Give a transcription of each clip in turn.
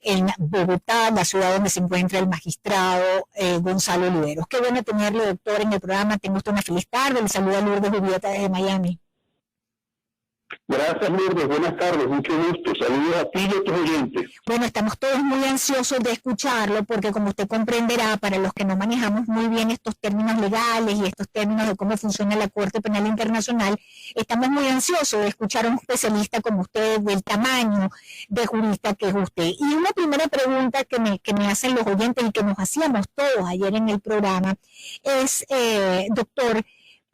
en Bogotá, la ciudad donde se encuentra el magistrado Gonzalo Oliveros. Qué bueno tenerlo, doctor, en el programa. Tengo usted una feliz tarde. Le saluda Lourdes Jubieta desde Miami. Gracias, Lourdes. Buenas tardes, mucho gusto. Saludos a ti y a tus oyentes. Bueno, estamos todos muy ansiosos de escucharlo porque, como usted comprenderá, para los que no manejamos muy bien estos términos legales y estos términos de cómo funciona la Corte Penal Internacional, estamos muy ansiosos de escuchar a un especialista como usted, del tamaño de jurista que es usted. Y una primera pregunta que me hacen los oyentes y que nos hacíamos todos ayer en el programa es, doctor,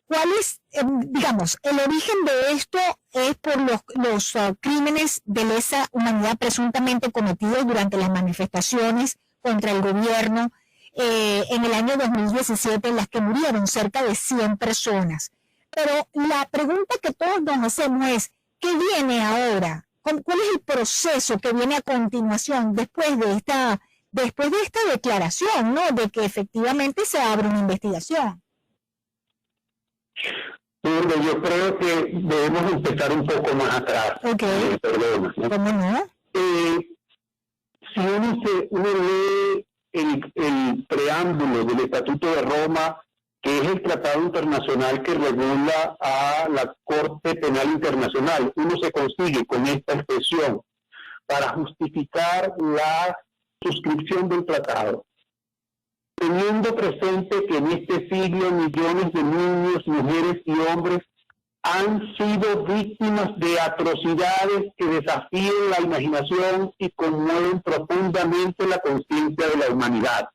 ¿cuál es, digamos, el origen de esto? ¿Es por los crímenes de lesa humanidad presuntamente cometidos durante las manifestaciones contra el gobierno en el año 2017, en las que murieron cerca de 100 personas? Pero la pregunta que todos nos hacemos es, ¿qué viene ahora? ¿Cuál es el proceso que viene a continuación después de esta declaración, ¿no? De que efectivamente se abre una investigación? Yo creo que debemos empezar un poco más atrás. Okay. Perdona, ¿no? ¿Cómo no? Si uno lee el preámbulo del Estatuto de Roma, que es el tratado internacional que regula a la Corte Penal Internacional, uno se consigue con esta expresión para justificar la suscripción del tratado. Teniendo presente que en este siglo millones de niños, mujeres y hombres han sido víctimas de atrocidades que desafían la imaginación y conmueven profundamente la conciencia de la humanidad.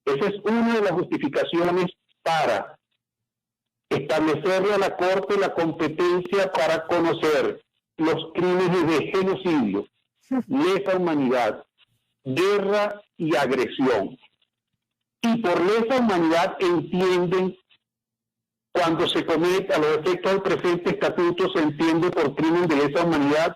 Esa es una de las justificaciones para establecerle a la Corte la competencia para conocer los crímenes de genocidio, lesa humanidad, guerra y agresión. Y por lesa humanidad entienden, cuando se comete, a los efectos del presente estatuto, se entiende por crimen de lesa humanidad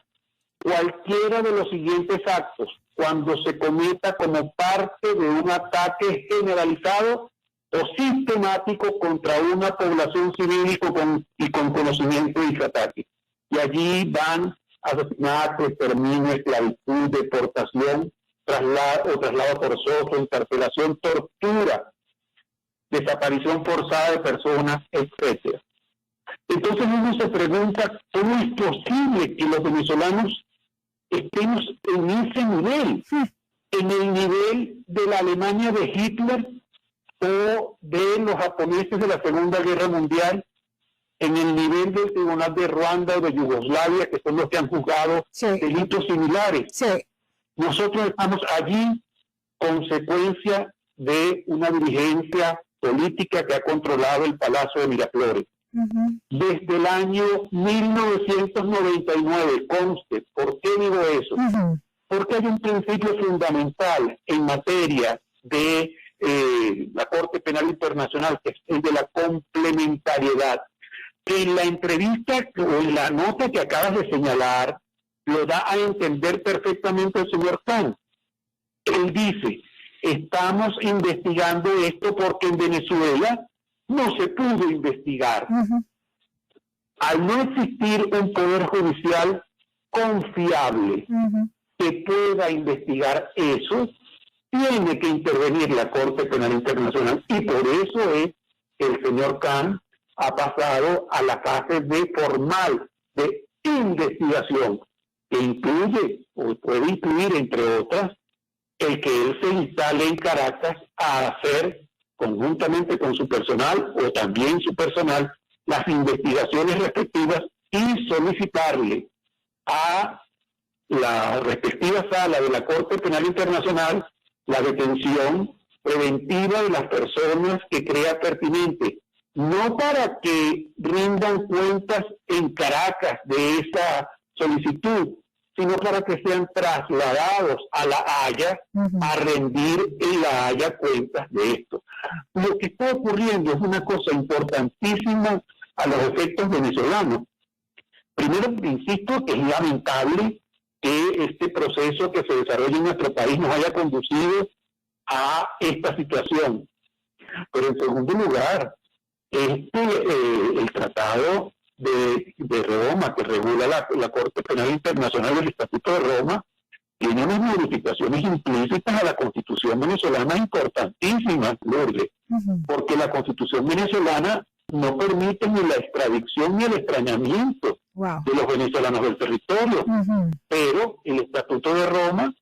cualquiera de los siguientes actos, cuando se cometa como parte de un ataque generalizado o sistemático contra una población civil y con conocimiento de ese ataque. Y allí van asesinato, exterminio, esclavitud, deportación, traslado forzoso, encarcelación, tortura, desaparición forzada de personas, etc. Entonces uno se pregunta, ¿cómo es posible que los venezolanos estemos en ese nivel? En el nivel de la Alemania de Hitler o de los japoneses de la Segunda Guerra Mundial, en el nivel del Tribunal de Ruanda o de Yugoslavia, que son los que han juzgado delitos similares. Sí. Nosotros estamos allí consecuencia de una dirigencia política que ha controlado el Palacio de Miraflores. Desde el año 1999, conste, ¿por qué digo eso? Porque hay un principio fundamental en materia de la Corte Penal Internacional, que es el de la complementariedad. En la entrevista o en la nota que acabas de señalar, lo da a entender perfectamente el señor Khan. Él dice, estamos investigando esto porque en Venezuela no se pudo investigar. Al no existir un poder judicial confiable que pueda investigar eso, tiene que intervenir la Corte Penal Internacional. Y por eso es que el señor Khan ha pasado a la fase de formal, de investigación, que incluye, o puede incluir, entre otras, el que él se instale en Caracas a hacer, conjuntamente con su personal, o también su personal, las investigaciones respectivas y solicitarle a la respectiva sala de la Corte Penal Internacional la detención preventiva de las personas que crea pertinente, no para que rindan cuentas en Caracas de esa solicitud, sino para que sean trasladados a La Haya a rendir en La Haya cuentas de esto. Lo que está ocurriendo es una cosa importantísima a los efectos venezolanos. Primero, insisto, que es lamentable que este proceso que se desarrolla en nuestro país nos haya conducido a esta situación. Pero en segundo lugar, el Tratado de Roma, que regula la Corte Penal Internacional del Estatuto de Roma, tiene unas modificaciones implícitas a la Constitución venezolana importantísimas, Lourdes, porque la Constitución venezolana no permite ni la extradición ni el extrañamiento de los venezolanos del territorio, pero el Estatuto de Roma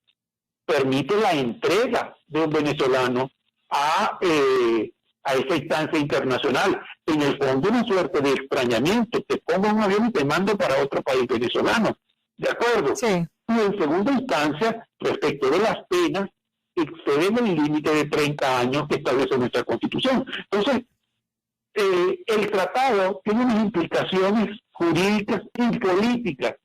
permite la entrega de un venezolano a esa instancia internacional. En el fondo, una suerte de extrañamiento. Te pongo un avión y te mando para otro país venezolano. ¿De acuerdo? Sí. Y en segunda instancia, respecto de las penas, exceden el límite de 30 años que establece nuestra Constitución. Entonces, el tratado tiene unas implicaciones jurídicas y políticas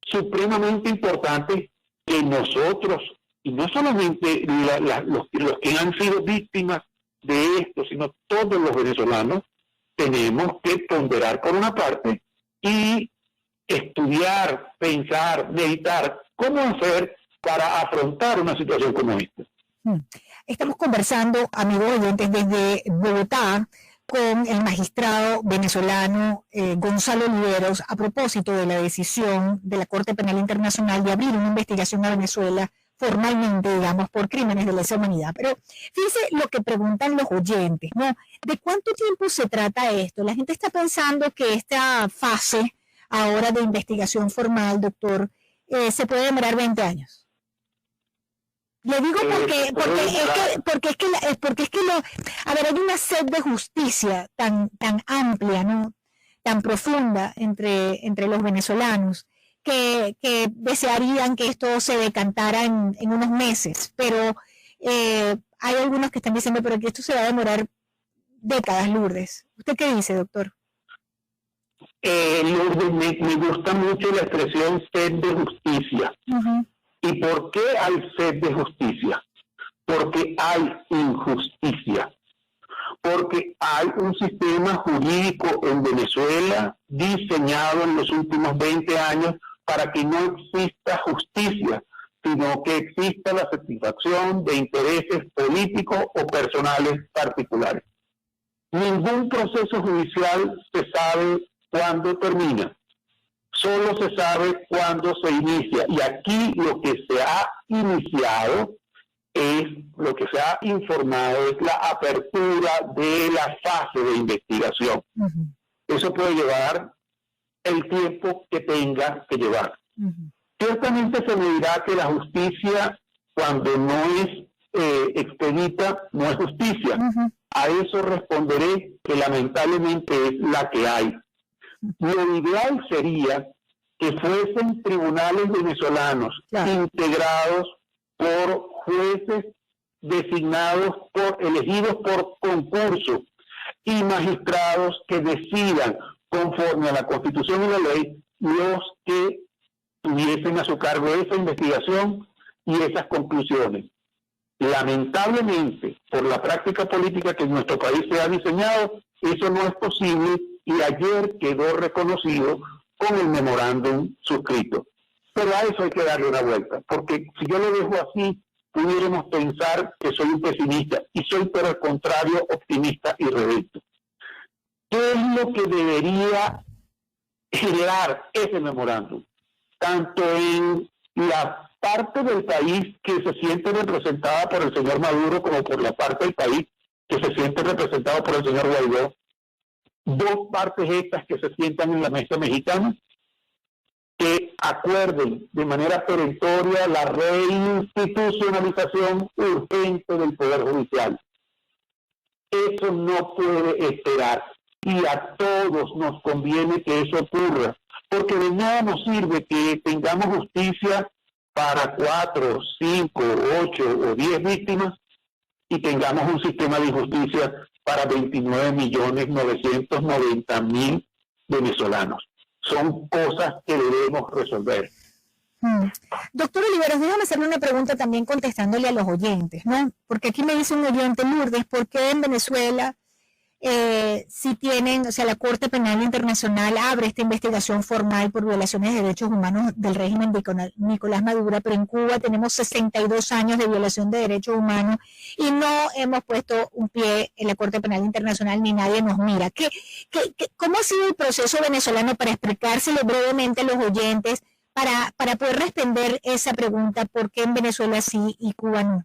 supremamente importantes que nosotros, y no solamente los que han sido víctimas de esto, sino todos los venezolanos, tenemos que ponderar por una parte y estudiar, pensar, meditar cómo hacer para afrontar una situación como esta. Estamos conversando, amigos oyentes, desde Bogotá con el magistrado venezolano Gonzalo Oliveros a propósito de la decisión de la Corte Penal Internacional de abrir una investigación a Venezuela formalmente, digamos, por crímenes de lesa humanidad. Pero fíjese lo que preguntan los oyentes, ¿no? ¿De cuánto tiempo se trata esto? La gente está pensando que esta fase ahora de investigación formal, doctor, se puede demorar 20 años. Le digo porque es que a ver, hay una sed de justicia tan amplia, ¿no? Tan profunda entre los venezolanos que desearían que esto se decantara en unos meses, pero hay algunos que están diciendo pero que esto se va a demorar décadas, Lourdes. ¿Usted qué dice, doctor? Lourdes, me gusta mucho la expresión sed de justicia. ¿Y por qué hay sed de justicia? Porque hay injusticia. Porque hay un sistema jurídico en Venezuela diseñado en los últimos 20 años para que no exista justicia, sino que exista la satisfacción de intereses políticos o personales particulares. Ningún proceso judicial se sabe cuándo termina. Solo se sabe cuándo se inicia. Y aquí lo que se ha iniciado lo que se ha informado es la apertura de la fase de investigación. Eso puede llevar el tiempo que tenga que llevar. Ciertamente se me dirá que la justicia, cuando no es expedita, no es justicia. A eso responderé que lamentablemente es la que hay. Lo ideal sería que fuesen tribunales venezolanos integrados por jueces designados elegidos por concurso y magistrados que decidan conforme a la Constitución y la ley los que tuviesen a su cargo esa investigación y esas conclusiones. Lamentablemente, por la práctica política que en nuestro país se ha diseñado, eso no es posible y ayer quedó reconocido con el memorándum suscrito. Pero a eso hay que darle una vuelta, porque si yo lo dejo así, pudiéramos pensar que soy un pesimista, y soy por el contrario optimista y redentor. ¿Qué es lo que debería generar ese memorándum? Tanto en la parte del país que se siente representada por el señor Maduro, como por la parte del país que se siente representada por el señor Guaidó, dos partes estas que se sientan en la mesa mexicana, que acuerden de manera perentoria la reinstitucionalización urgente del Poder Judicial. Eso no puede esperar y a todos nos conviene que eso ocurra, porque de nada nos sirve que tengamos justicia para 4, 5, 8 o 10 víctimas y tengamos un sistema de justicia para 29.990.000 venezolanos. Son cosas que debemos resolver. Doctor Oliveros, déjame hacerle una pregunta también contestándole a los oyentes, ¿no? Porque aquí me dice un oyente, Lourdes, ¿por qué en Venezuela si tienen, o sea, la Corte Penal Internacional abre esta investigación formal por violaciones de derechos humanos del régimen de Nicolás Maduro, pero en Cuba tenemos 62 años de violación de derechos humanos y no hemos puesto un pie en la Corte Penal Internacional ni nadie nos mira? ¿Cómo ha sido el proceso venezolano para explicárselo brevemente a los oyentes? para poder responder esa pregunta, ¿por qué en Venezuela sí y Cuba no?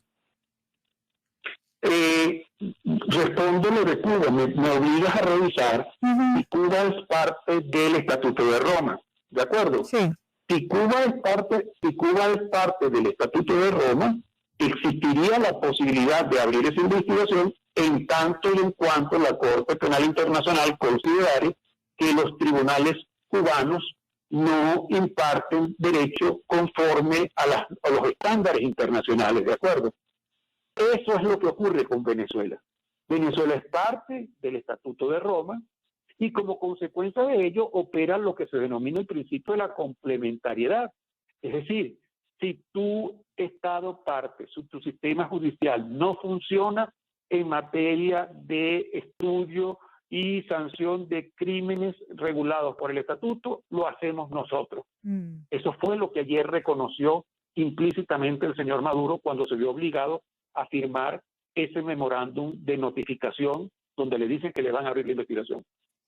Respondo lo de Cuba, me obligas a revisar si Cuba es parte del Estatuto de Roma, ¿de acuerdo? Sí. Si Cuba es parte del Estatuto de Roma, existiría la posibilidad de abrir esa investigación en tanto y en cuanto la Corte Penal Internacional considere que los tribunales cubanos no imparten derecho conforme a los estándares internacionales, ¿de acuerdo? Eso es lo que ocurre con Venezuela. Venezuela es parte del Estatuto de Roma y como consecuencia de ello opera lo que se denomina el principio de la complementariedad. Es decir, si tu Estado parte, si tu sistema judicial no funciona en materia de estudio y sanción de crímenes regulados por el Estatuto, lo hacemos nosotros. Eso fue lo que ayer reconoció implícitamente el señor Maduro cuando se vio obligado a firmar ese memorándum de notificación donde le dicen que le van a abrir la investigación.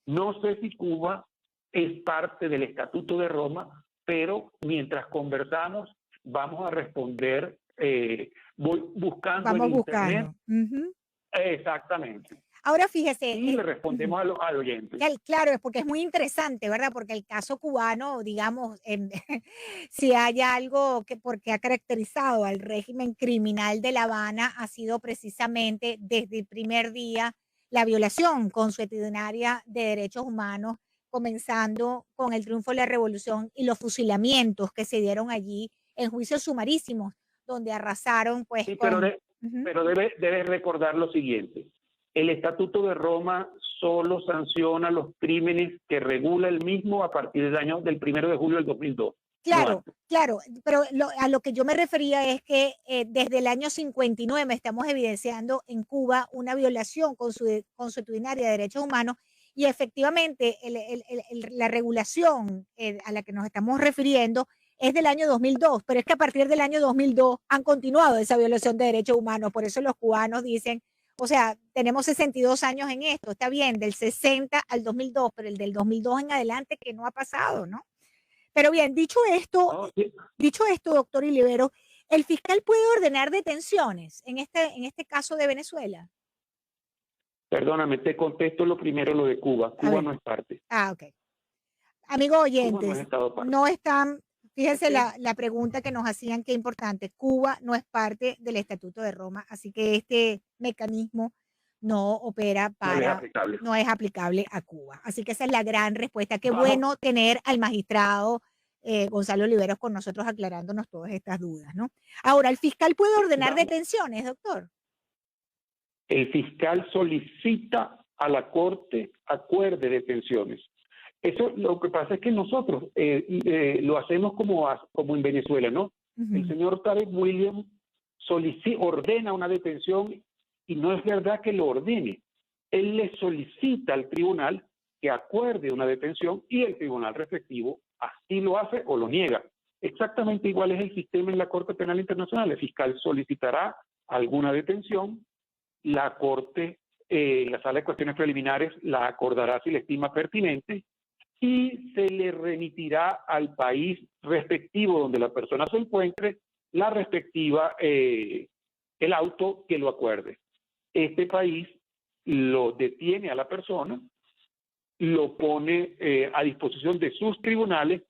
No sé si Cuba es parte del Estatuto de Roma, pero mientras conversamos vamos a responder buscando en Internet. Exactamente. Ahora fíjese. Y le respondemos al oyente. Claro, es porque es muy interesante, ¿verdad? Porque el caso cubano, digamos, si hay algo porque ha caracterizado al régimen criminal de La Habana, ha sido precisamente desde el primer día la violación consuetudinaria de derechos humanos, comenzando con el triunfo de la revolución y los fusilamientos que se dieron allí en juicios sumarísimos, donde arrasaron, pues. Sí, pero debe recordar lo siguiente. El Estatuto de Roma solo sanciona los crímenes que regula el mismo a partir del 1 de julio del 2002. Claro, claro, pero a lo que yo me refería es que desde el año 59 estamos evidenciando en Cuba una violación consuetudinaria de derechos humanos y efectivamente la regulación a la que nos estamos refiriendo es del año 2002, pero es que a partir del año 2002 han continuado esa violación de derechos humanos, por eso los cubanos dicen, o sea, tenemos 62 años en esto, está bien, del 60 al 2002, pero el del 2002 en adelante que no ha pasado, ¿no? Pero bien, dicho esto, doctor Ilibero, ¿el fiscal puede ordenar detenciones en este caso de Venezuela? Perdóname, te contesto lo primero, lo de Cuba. Cuba no es parte. Ok. Amigos oyentes, no están, fíjense la pregunta que nos hacían, qué importante, Cuba no es parte del Estatuto de Roma, así que este mecanismo no opera no es aplicable a Cuba. Así que esa es la gran respuesta. Qué bueno tener al magistrado Gonzalo Oliveros con nosotros aclarándonos todas estas dudas, ¿no? Ahora, ¿el fiscal puede ordenar detenciones, doctor? El fiscal solicita a la Corte acuerde detenciones. Eso lo que pasa es que nosotros lo hacemos como en Venezuela, ¿no? El señor Tarek Williams ordena una detención y no es verdad que lo ordene. Él le solicita al tribunal que acuerde una detención y el tribunal respectivo así lo hace o lo niega. Exactamente igual es el sistema en la Corte Penal Internacional. El fiscal solicitará alguna detención, la Corte, la Sala de Cuestiones Preliminares la acordará si le estima pertinente y se le remitirá al país respectivo donde la persona se encuentre la respectiva, el auto que lo acuerde. Este país lo detiene a la persona, lo pone a disposición de sus tribunales,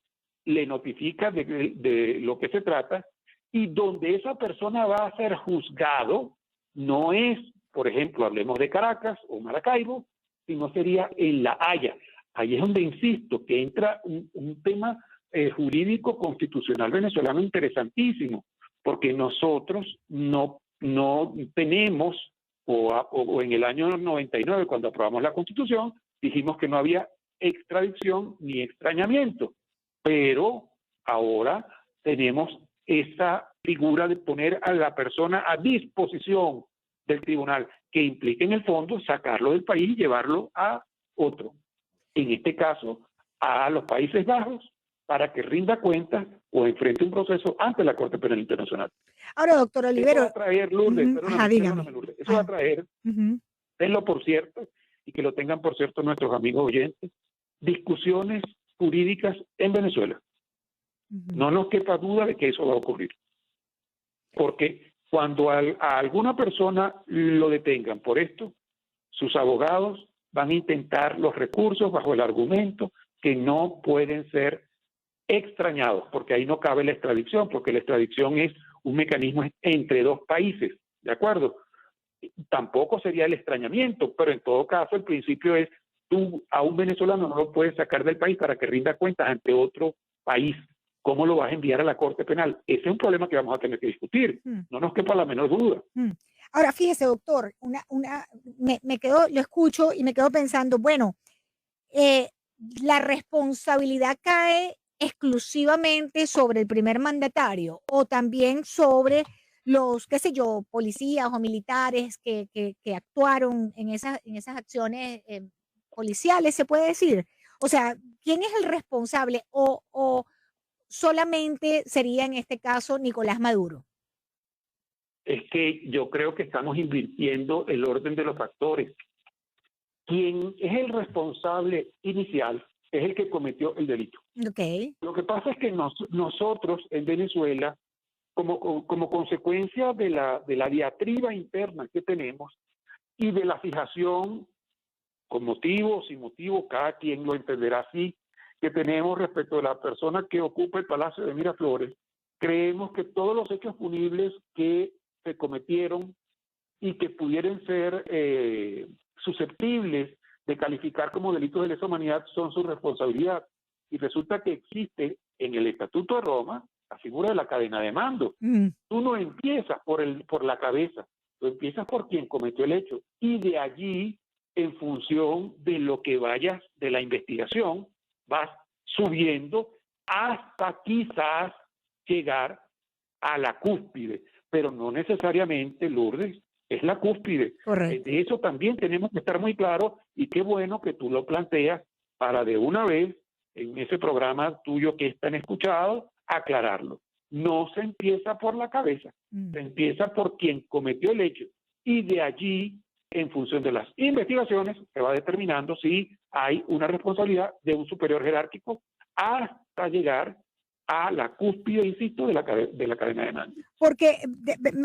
le notifica de lo que se trata y donde esa persona va a ser juzgado no es, por ejemplo, hablemos de Caracas o Maracaibo, sino sería en La Haya. Ahí es donde insisto que entra un tema jurídico constitucional venezolano interesantísimo, porque nosotros no tenemos, o en el año 99, cuando aprobamos la Constitución, dijimos que no había extradición ni extrañamiento, pero ahora tenemos esa figura de poner a la persona a disposición del tribunal, que implica en el fondo sacarlo del país y llevarlo a otro. En este caso, a los Países Bajos, para que rinda cuentas o enfrente un proceso ante la Corte Penal Internacional. Ahora, doctor Olivero. Eso va a traer, Lourdes, perdóname, Lourdes, eso va a traer, tenlo por cierto, y que lo tengan por cierto nuestros amigos oyentes, discusiones jurídicas en Venezuela. No nos quepa duda de que eso va a ocurrir. Porque cuando a alguna persona lo detengan por esto, sus abogados van a intentar los recursos bajo el argumento que no pueden ser extrañados, porque ahí no cabe la extradición, porque la extradición es un mecanismo entre dos países, ¿de acuerdo? Tampoco sería el extrañamiento, pero en todo caso el principio es, tú a un venezolano no lo puedes sacar del país para que rinda cuentas ante otro país. ¿Cómo lo vas a enviar a la Corte Penal? Ese es un problema que vamos a tener que discutir, no nos quepa la menor duda. Ahora, fíjese, doctor, me quedo, lo escucho y me quedo pensando, bueno, la responsabilidad cae exclusivamente sobre el primer mandatario o también sobre los, qué sé yo, policías o militares que actuaron en esas acciones policiales, se puede decir. O sea, ¿quién es el responsable o solamente sería en este caso Nicolás Maduro? Es que yo creo que estamos invirtiendo el orden de los factores. Quien es el responsable inicial es el que cometió el delito. Okay. Lo que pasa es que nosotros en Venezuela, como consecuencia de la diatriba interna que tenemos y de la fijación con motivo o sin motivo, cada quien lo entenderá así, que tenemos respecto a la persona que ocupa el Palacio de Miraflores, creemos que todos los hechos punibles que se cometieron y que pudieran ser susceptibles de calificar como delitos de lesa humanidad son su responsabilidad. Y resulta que existe en el Estatuto de Roma la figura de la cadena de mando. Tú no empiezas por la cabeza, tú empiezas por quien cometió el hecho. Y de allí, en función de lo que vayas de la investigación, vas subiendo hasta quizás llegar a la cúspide, pero no necesariamente, Lourdes, es la cúspide. Correcto. De eso también tenemos que estar muy claros y qué bueno que tú lo planteas para de una vez en ese programa tuyo que es tan escuchado, aclararlo. No se empieza por la cabeza, se empieza por quien cometió el hecho y de allí, en función de las investigaciones, se va determinando si hay una responsabilidad de un superior jerárquico hasta llegar a la cúspide, insisto, de la cadena de mando. Porque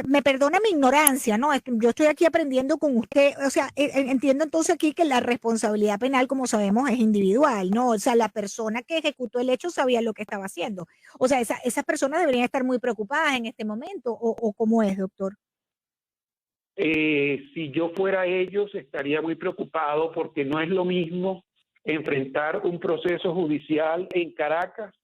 me perdona mi ignorancia, ¿no? Es que yo estoy aquí aprendiendo con usted, o sea, entiendo entonces aquí que la responsabilidad penal, como sabemos, es individual, ¿no? O sea, la persona que ejecutó el hecho sabía lo que estaba haciendo. O sea, esas personas deberían estar muy preocupadas en este momento, ¿o cómo es, doctor? Si yo fuera ellos, estaría muy preocupado porque no es lo mismo enfrentar un proceso judicial en Caracas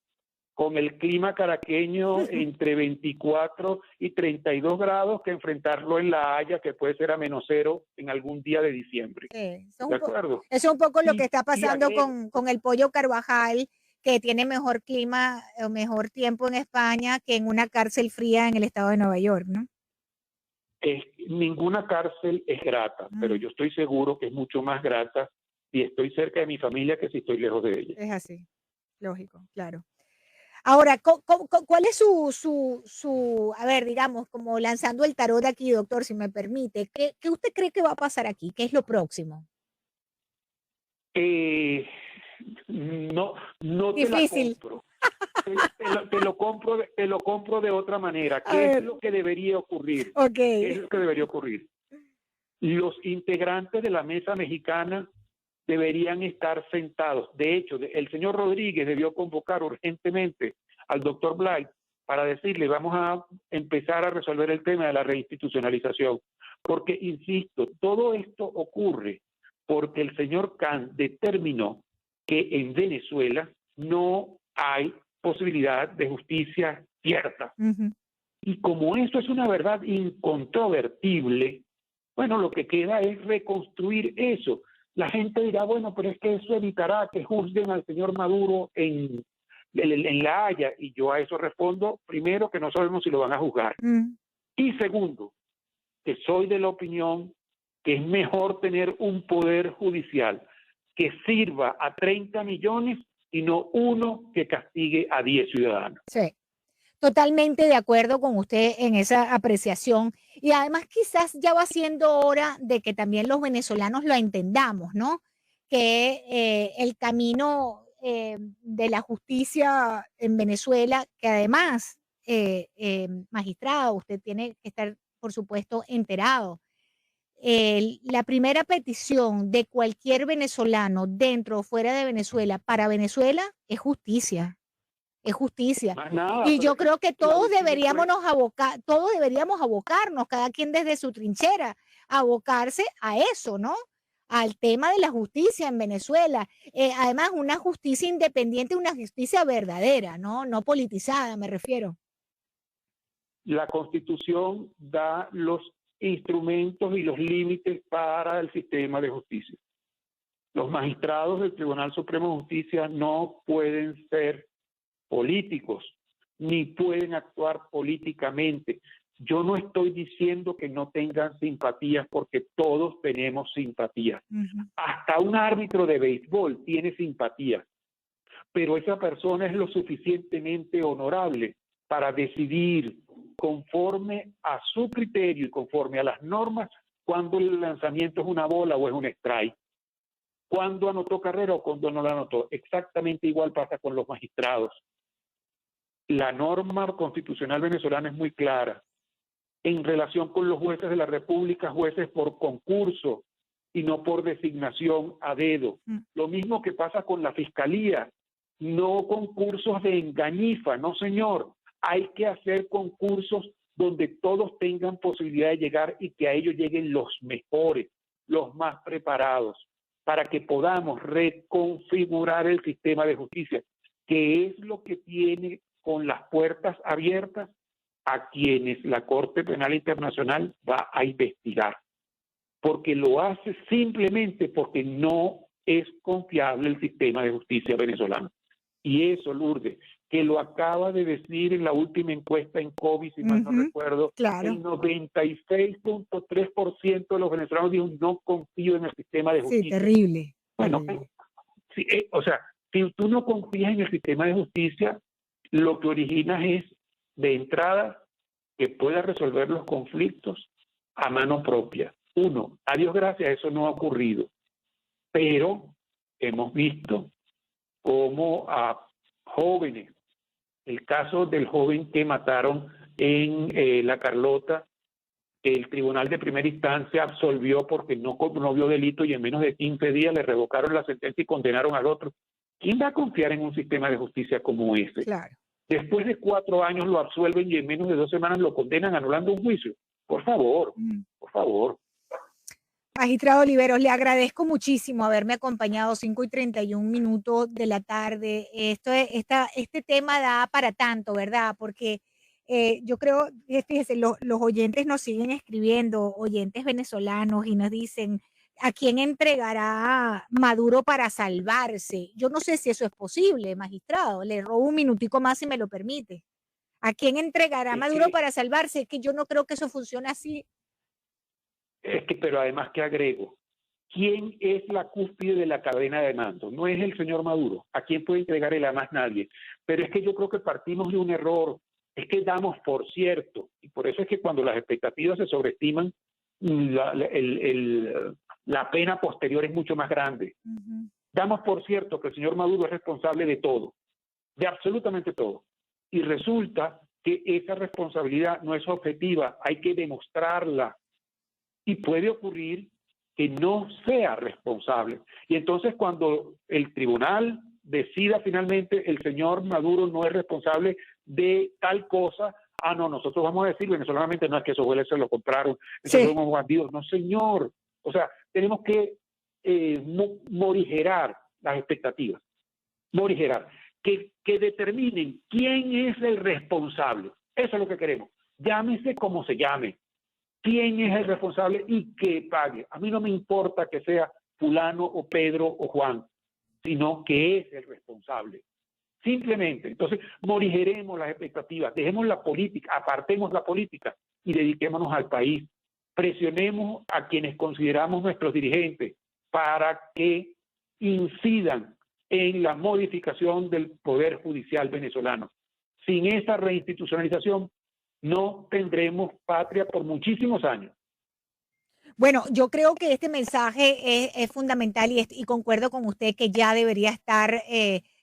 con el clima caraqueño entre 24 y 32 grados que enfrentarlo en La Haya, que puede ser a -0 en algún día de diciembre. ¿De acuerdo? Eso es un poco lo que está pasando con el Pollo Carvajal, que tiene mejor clima o mejor tiempo en España que en una cárcel fría en el estado de Nueva York, ¿no? Ninguna cárcel es grata, pero yo estoy seguro que es mucho más grata si estoy cerca de mi familia que si estoy lejos de ella. Es así, lógico, claro. Ahora, ¿cuál es su, a ver, digamos, como lanzando el tarot aquí, doctor, si me permite, ¿qué usted cree que va a pasar aquí? ¿Qué es lo próximo? No Difícil. Te la compro. Te lo compro de otra manera. ¿Qué es lo que debería ocurrir? Okay. ¿Qué es lo que debería ocurrir? Los integrantes de la mesa mexicana deberían estar sentados. De hecho, el señor Rodríguez debió convocar urgentemente al doctor Blight para decirle, vamos a empezar a resolver el tema de la reinstitucionalización. Porque, insisto, todo esto ocurre porque el señor Khan determinó que en Venezuela no hay posibilidad de justicia cierta. Y como eso es una verdad incontrovertible, bueno, lo que queda es reconstruir eso. La gente dirá, bueno, pero es que eso evitará que juzguen al señor Maduro en La Haya. Y yo a eso respondo, primero, que no sabemos si lo van a juzgar. Y segundo, que soy de la opinión que es mejor tener un poder judicial que sirva a 30 millones y no uno que castigue a 10 ciudadanos. Sí, totalmente de acuerdo con usted en esa apreciación. Y además quizás ya va siendo hora de que también los venezolanos lo entendamos, ¿no? Que el camino de la justicia en Venezuela, que además, magistrado, usted tiene que estar, por supuesto, enterado. La primera petición de cualquier venezolano dentro o fuera de Venezuela para Venezuela es justicia. Es justicia. Más nada, Y pero yo es que creo que la todos última deberíamos encuesta, todos deberíamos abocarnos, cada quien desde su trinchera, abocarse a eso, ¿no? Al tema de la justicia en Venezuela. Además, una justicia independiente, una justicia verdadera, ¿no? No politizada, me refiero. la Constitución da los instrumentos y los límites para el sistema de justicia. Los magistrados del Tribunal Supremo de Justicia no pueden ser políticos, ni pueden actuar políticamente. Yo no estoy diciendo que no tengan simpatías, porque todos tenemos simpatías. Hasta un árbitro de béisbol tiene simpatías, pero esa persona es lo suficientemente honorable para decidir conforme a su criterio y conforme a las normas cuando el lanzamiento es una bola o es un strike, cuando anotó carrera o cuando no la anotó. Exactamente igual pasa con los magistrados. La norma constitucional venezolana es muy clara en relación con los jueces de la República, jueces por concurso y no por designación a dedo. Lo mismo que pasa con la Fiscalía, no concursos de engañifa, no señor. Hay que hacer concursos donde todos tengan posibilidad de llegar y que a ellos lleguen los mejores, los más preparados, para que podamos reconfigurar el sistema de justicia, que es lo que tiene con las puertas abiertas a quienes la Corte Penal Internacional va a investigar, porque lo hace simplemente porque no es confiable el sistema de justicia venezolano. Y eso, Lourdes, que lo acaba de decir en la última encuesta en COVID, si mal no recuerdo, claro. el 96.3% de los venezolanos dijo no confío en el sistema de justicia. Sí, terrible. Bueno, terrible. sí, o sea, si tú no confías en el sistema de justicia, lo que originas es, de entrada, que pueda resolver los conflictos a mano propia. Uno, a Dios gracias, eso no ha ocurrido, pero hemos visto cómo a jóvenes, el caso del joven que mataron en La Carlota, el tribunal de primera instancia absolvió porque no vio delito y en menos de 15 días le revocaron la sentencia y condenaron al otro. ¿Quién va a confiar en un sistema de justicia como ese? Claro. Después de 4 años lo absuelven y en menos de 2 semanas lo condenan anulando un juicio. Por favor, por favor. Magistrado Oliveros, le agradezco muchísimo haberme acompañado 5:31 de la tarde. Este tema da para tanto, ¿verdad? Porque yo creo, fíjese, los oyentes nos siguen escribiendo, oyentes venezolanos, y nos dicen, ¿a quién entregará Maduro para salvarse? Yo no sé si eso es posible, magistrado. Le robo un minutico más si me lo permite. ¿A quién entregará Maduro para salvarse? Es que yo no creo que eso funcione así. Pero además, ¿qué agrego? ¿Quién es la cúspide de la cadena de mando? No es el señor Maduro. ¿A quién puede entregar él? A más nadie. Pero es que yo creo que partimos de un error. Es que damos por cierto, y por eso es que cuando las expectativas se sobreestiman, la pena posterior es mucho más grande. Damos por cierto que el señor Maduro es responsable de todo, de absolutamente todo. Y resulta que esa responsabilidad no es objetiva, hay que demostrarla. Y puede ocurrir que no sea responsable. Y entonces cuando el tribunal decida finalmente el señor Maduro no es responsable de tal cosa, no, nosotros vamos a decir venezolamente, no es que esos hueles se lo compraron, esos somos bandidos. No, señor. O sea, tenemos que morigerar las expectativas. Morigerar. Que determinen quién es el responsable. Eso es lo que queremos. Llámese como se llame. ¿Quién es el responsable y que pague? A mí no me importa que sea fulano o Pedro o Juan, sino que es el responsable. Simplemente. Entonces, morigeremos las expectativas, dejemos la política, apartemos la política y dediquémonos al país. Presionemos a quienes consideramos nuestros dirigentes para que incidan en la modificación del poder judicial venezolano. Sin esa reinstitucionalización, no tendremos patria por muchísimos años. Bueno, yo creo que este mensaje es fundamental y concuerdo con usted que ya debería estar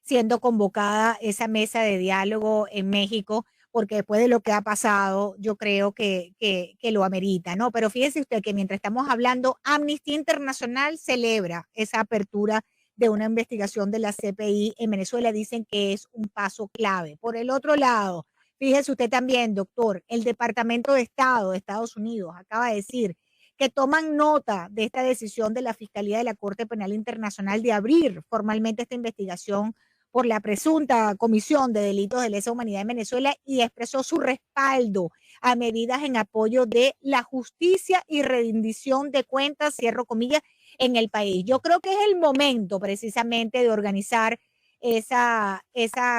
siendo convocada esa mesa de diálogo en México, porque después de lo que ha pasado, yo creo que lo amerita, ¿no? Pero fíjese usted que mientras estamos hablando, Amnistía Internacional celebra esa apertura de una investigación de la CPI en Venezuela. Dicen que es un paso clave. Por el otro lado, fíjese usted también, doctor, el Departamento de Estado de Estados Unidos acaba de decir que toman nota de esta decisión de la Fiscalía de la Corte Penal Internacional de abrir formalmente esta investigación por la presunta comisión de delitos de lesa humanidad en Venezuela, y expresó su respaldo a medidas en apoyo de la justicia y rendición de cuentas, cierro comillas, en el país. Yo creo que es el momento precisamente de organizar esa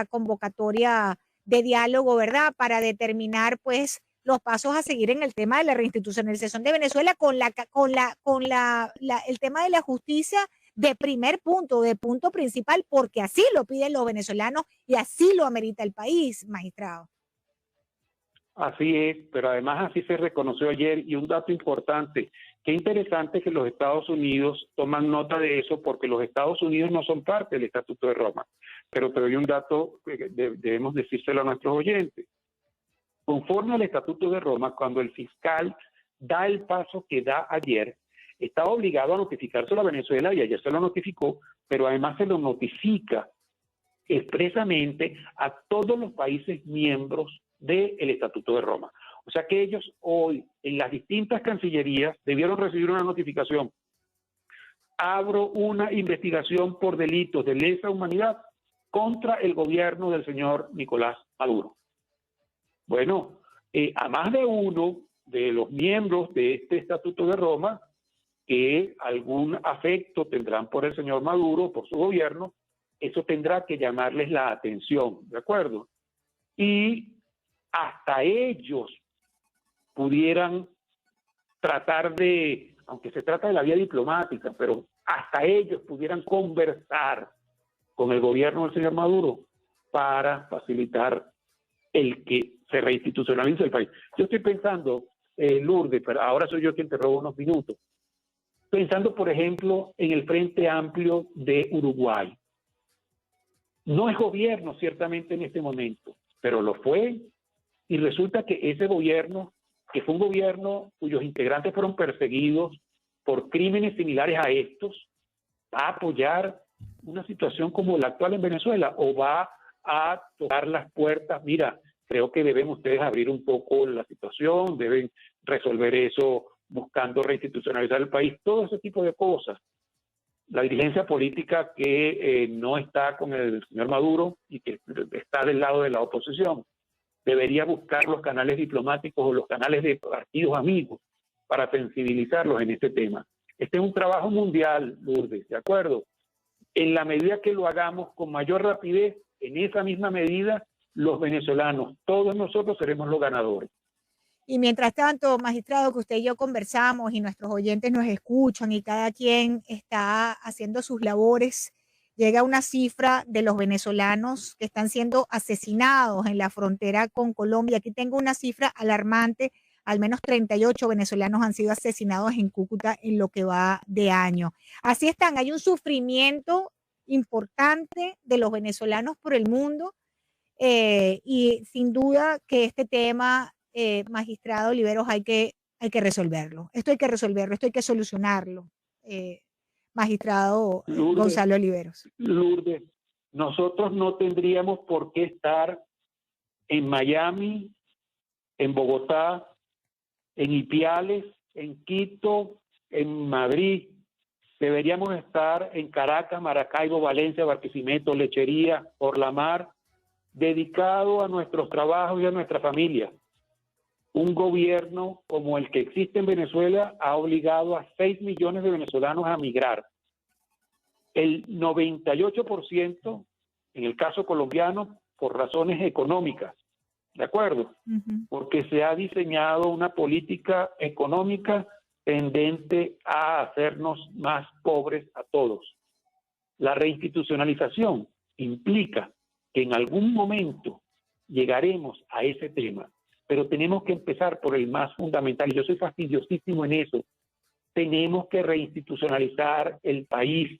convocatoria de diálogo, ¿verdad? Para determinar, pues, los pasos a seguir en el tema de la reinstitucionalización de Venezuela el tema de la justicia de primer punto, de punto principal, porque así lo piden los venezolanos y así lo amerita el país, magistrado. Así es, pero además así se reconoció ayer. Y un dato importante, qué interesante que los Estados Unidos toman nota de eso, porque los Estados Unidos no son parte del Estatuto de Roma. Pero te doy un dato que debemos decírselo a nuestros oyentes. Conforme al Estatuto de Roma, cuando el fiscal da el paso que da ayer, estaba obligado a notificárselo a Venezuela, y ayer se lo notificó, pero además se lo notifica expresamente a todos los países miembros del Estatuto de Roma. O sea que ellos hoy, en las distintas cancillerías, debieron recibir una notificación. Abro una investigación por delitos de lesa humanidad contra el gobierno del señor Nicolás Maduro. Bueno, a más de uno de los miembros de este Estatuto de Roma, que algún afecto tendrán por el señor Maduro, por su gobierno, eso tendrá que llamarles la atención, ¿de acuerdo? Y hasta ellos pudieran tratar de, aunque se trata de la vía diplomática, pero hasta ellos pudieran conversar con el gobierno del señor Maduro para facilitar el que se reinstitucionalice el país. Yo estoy pensando, Lourdes, pero ahora soy yo quien te robo unos minutos, pensando, por ejemplo, en el Frente Amplio de Uruguay. No es gobierno, ciertamente, en este momento, pero lo fue, y resulta que ese gobierno, que fue un gobierno cuyos integrantes fueron perseguidos por crímenes similares a estos, va a apoyar una situación como la actual en Venezuela, o va a tocar las puertas. Mira, creo que deben ustedes abrir un poco la situación, deben resolver eso buscando reinstitucionalizar el país, todo ese tipo de cosas. La dirigencia política que no está con el señor Maduro y que está del lado de la oposición debería buscar los canales diplomáticos o los canales de partidos amigos para sensibilizarlos en este tema. Este es un trabajo mundial, Lourdes, ¿de acuerdo? En la medida que lo hagamos con mayor rapidez, en esa misma medida, los venezolanos, todos nosotros seremos los ganadores. Y mientras tanto, magistrado, que usted y yo conversamos y nuestros oyentes nos escuchan y cada quien está haciendo sus labores, llega una cifra de los venezolanos que están siendo asesinados en la frontera con Colombia. Aquí tengo una cifra alarmante. Al menos 38 venezolanos han sido asesinados en Cúcuta en lo que va de año. Así están, hay un sufrimiento importante de los venezolanos por el mundo, y sin duda que este tema, magistrado Oliveros, hay que resolverlo. Esto hay que resolverlo, esto hay que solucionarlo, magistrado Gonzalo Oliveros. Lourdes, nosotros no tendríamos por qué estar en Miami, en Bogotá, en Ipiales, en Quito, en Madrid. Deberíamos estar en Caracas, Maracaibo, Valencia, Barquisimeto, Lechería, Por la Mar, dedicado a nuestros trabajos y a nuestra familia. Un gobierno como el que existe en Venezuela ha obligado a 6 millones de venezolanos a migrar. El 98%, en el caso colombiano, por razones económicas, ¿de acuerdo? Porque se ha diseñado una política económica tendente a hacernos más pobres a todos. La reinstitucionalización implica que en algún momento llegaremos a ese tema, pero tenemos que empezar por el más fundamental, y yo soy fastidiosísimo en eso. Tenemos que reinstitucionalizar el país.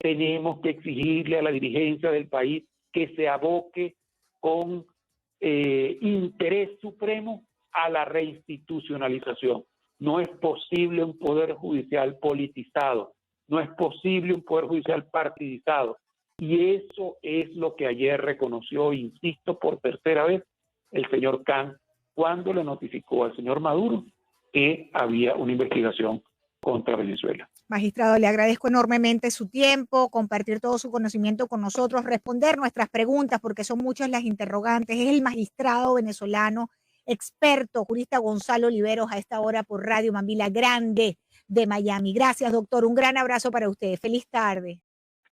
tenemos que exigirle a la dirigencia del país que se aboque con interés supremo a la reinstitucionalización. No es posible un poder judicial politizado, no es posible un poder judicial partidizado. Y eso es lo que ayer reconoció, insisto, por tercera vez, el señor Khan cuando le notificó al señor Maduro que había una investigación contra Venezuela. Magistrado, le agradezco enormemente su tiempo, compartir todo su conocimiento con nosotros, responder nuestras preguntas, porque son muchas las interrogantes. Es el magistrado venezolano, experto, jurista Gonzalo Oliveros, a esta hora por Radio Mambila Grande de Miami. Gracias, doctor. Un gran abrazo para usted. Feliz tarde.